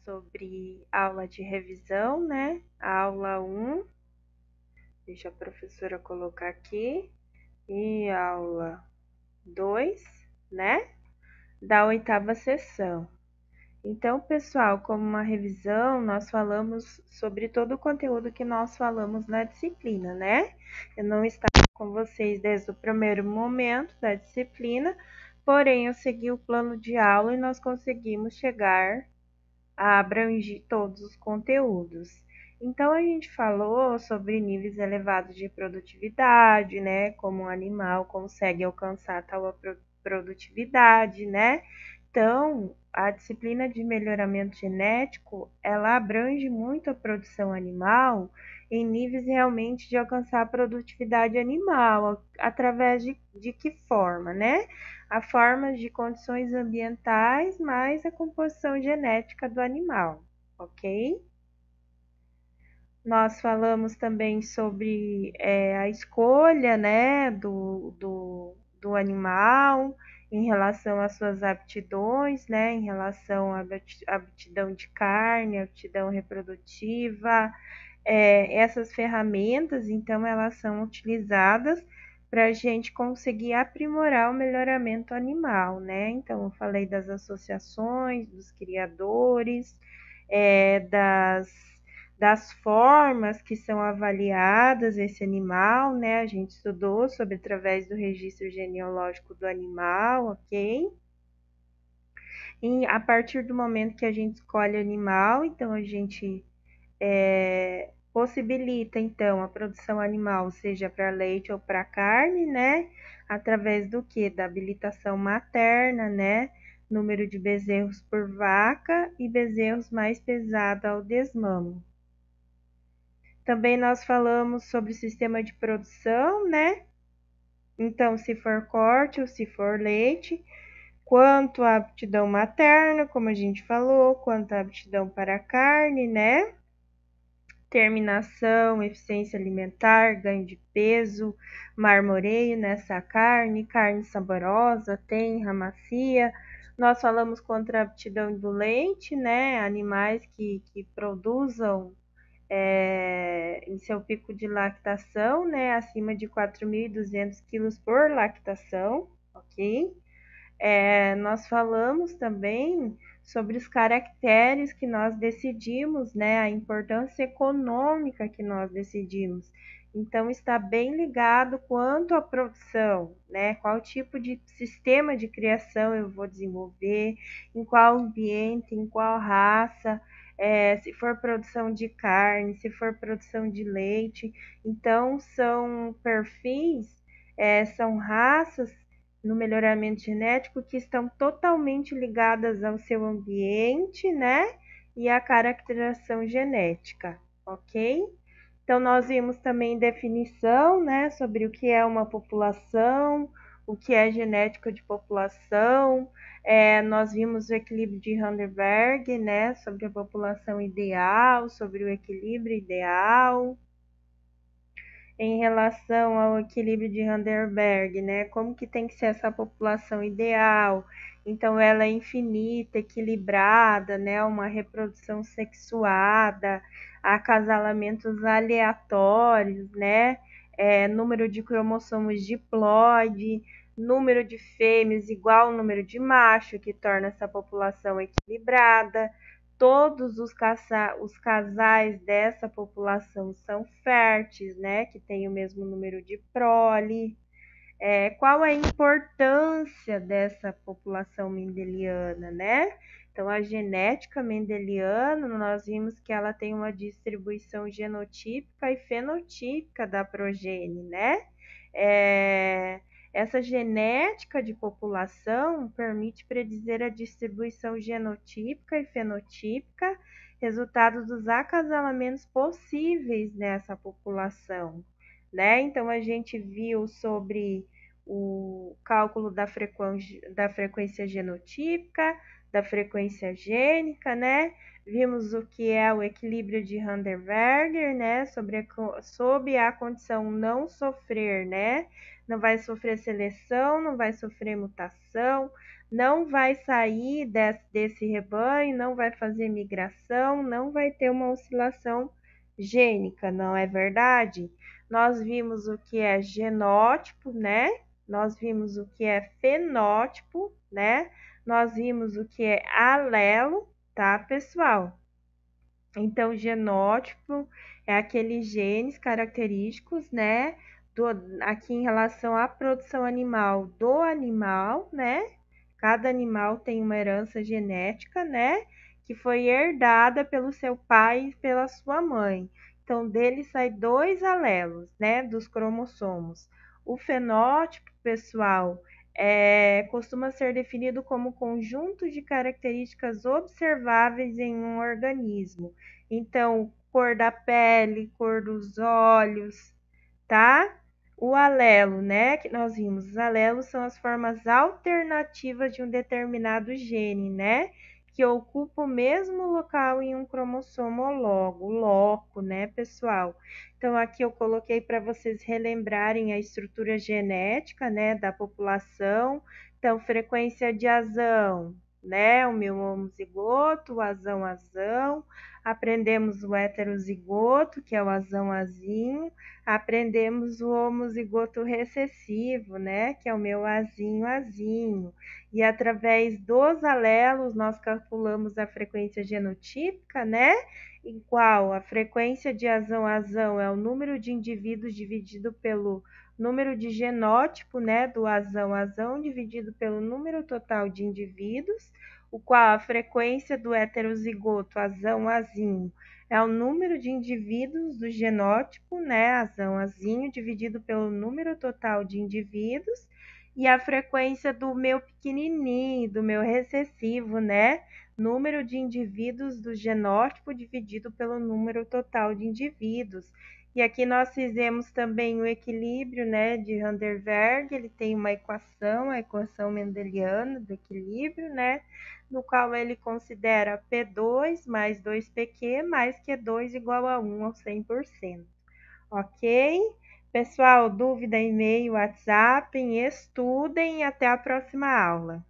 sobre aula de revisão, né? Aula 1, deixa a professora colocar aqui, e aula 2, né? Da 8ª sessão. Então, pessoal, como uma revisão, nós falamos sobre todo o conteúdo que nós falamos na disciplina, né? Eu não estava com vocês desde o primeiro momento da disciplina, porém eu segui o plano de aula e nós conseguimos chegar a abranger todos os conteúdos. Então, a gente falou sobre níveis elevados de produtividade, né? Como um animal consegue alcançar tal produtividade, né? Então, a disciplina de melhoramento genético, ela abrange muito a produção animal em níveis realmente de alcançar a produtividade animal, através de que forma, né? A forma de condições ambientais mais a composição genética do animal, ok? Nós falamos também sobre a escolha, né, do animal em relação às suas aptidões, né, em relação à aptidão de carne, aptidão reprodutiva. Essas ferramentas, então, elas são utilizadas para a gente conseguir aprimorar o melhoramento animal, né? Então, eu falei das associações, dos criadores, das formas que são avaliadas esse animal, né? A gente estudou sobre através do registro genealógico do animal, ok? E a partir do momento que a gente escolhe animal, então a gente possibilita então a produção animal, seja para leite ou para carne, né? Através do que? Da habilitação materna, né? Número de bezerros por vaca e bezerros mais pesados ao desmamo. Também nós falamos sobre o sistema de produção, né? Então, se for corte ou se for leite, quanto à aptidão materna, como a gente falou, quanto à aptidão para a carne, né? Terminação, eficiência alimentar, ganho de peso, marmoreio nessa carne, carne saborosa, tenra, macia. Nós falamos contra a aptidão do leite, né? Animais que produzam em seu pico de lactação, né, acima de 4.200 quilos por lactação, ok? Nós falamos também sobre os caracteres que nós decidimos, né, a importância econômica que nós decidimos. Então, está bem ligado quanto à produção, né? Qual tipo de sistema de criação eu vou desenvolver, em qual ambiente, em qual raça, se for produção de carne, se for produção de leite. Então, são perfis, são raças no melhoramento genético que estão totalmente ligadas ao seu ambiente, né? E à caracterização genética, ok? Então, nós vimos também definição, né, sobre o que é uma população, o que é genética de população. Nós vimos o equilíbrio de Vandenberg, né, sobre a população ideal, sobre o equilíbrio ideal. Em relação ao equilíbrio de Vandenberg, né? Como que tem que ser essa população ideal? Então, ela é infinita, equilibrada, né? Uma reprodução sexuada, acasalamentos aleatórios, né? Número de cromossomos diploide, número de fêmeas igual ao número de macho, que torna essa população equilibrada. Todos os casais dessa população são férteis, né? Que tem o mesmo número de prole. Qual a importância dessa população mendeliana, né? Então, a genética mendeliana, nós vimos que ela tem uma distribuição genotípica e fenotípica da progênie, né? Essa genética de população permite predizer a distribuição genotípica e fenotípica, resultado dos acasalamentos possíveis nessa população, né? Então, a gente viu sobre o cálculo da frequência genotípica, da frequência gênica, né? Vimos o que é o equilíbrio de Vandenberg, né? Sob a condição não sofrer, né? Não vai sofrer seleção, não vai sofrer mutação, não vai sair desse rebanho, não vai fazer migração, não vai ter uma oscilação gênica, não é verdade? Nós vimos o que é genótipo, né? Nós vimos o que é fenótipo, né? Nós vimos o que é alelo, tá, pessoal? Então, genótipo é aqueles genes característicos, né? Aqui em relação à produção animal do animal, né? Cada animal tem uma herança genética, né? Que foi herdada pelo seu pai e pela sua mãe. Então, dele sai dois alelos, né? Dos cromossomos. O fenótipo, pessoal, costuma ser definido como conjunto de características observáveis em um organismo. Então, cor da pele, cor dos olhos, tá? O alelo, né, que nós vimos, os alelos são as formas alternativas de um determinado gene, né, que ocupa o mesmo local em um cromossomo logo, loco, né, pessoal? Então, aqui eu coloquei para vocês relembrarem a estrutura genética, né, da população. Então, frequência de azão, né, o meu homozigoto, o azão. Aprendemos o heterozigoto, que é o azão-azinho. Aprendemos o homozigoto recessivo, né, que é o meu azinho. E através dos alelos nós calculamos a frequência genotípica, né, em qual a frequência de azão é o número de indivíduos dividido pelo número de genótipo, né, do azão dividido pelo número total de indivíduos, o qual a frequência do heterozigoto azão-azinho é o número de indivíduos do genótipo, né, azão-azinho, dividido pelo número total de indivíduos, e a frequência do meu pequenininho, do meu recessivo, né, número de indivíduos do genótipo dividido pelo número total de indivíduos. E aqui nós fizemos também o equilíbrio, né, de Vanderberg. Ele tem uma equação, a equação mendeliana do equilíbrio, né, no qual ele considera P2 mais 2PQ mais Q2 igual a 1 ao 100%. Ok? Pessoal, dúvida, e-mail, WhatsApp, estudem e até a próxima aula.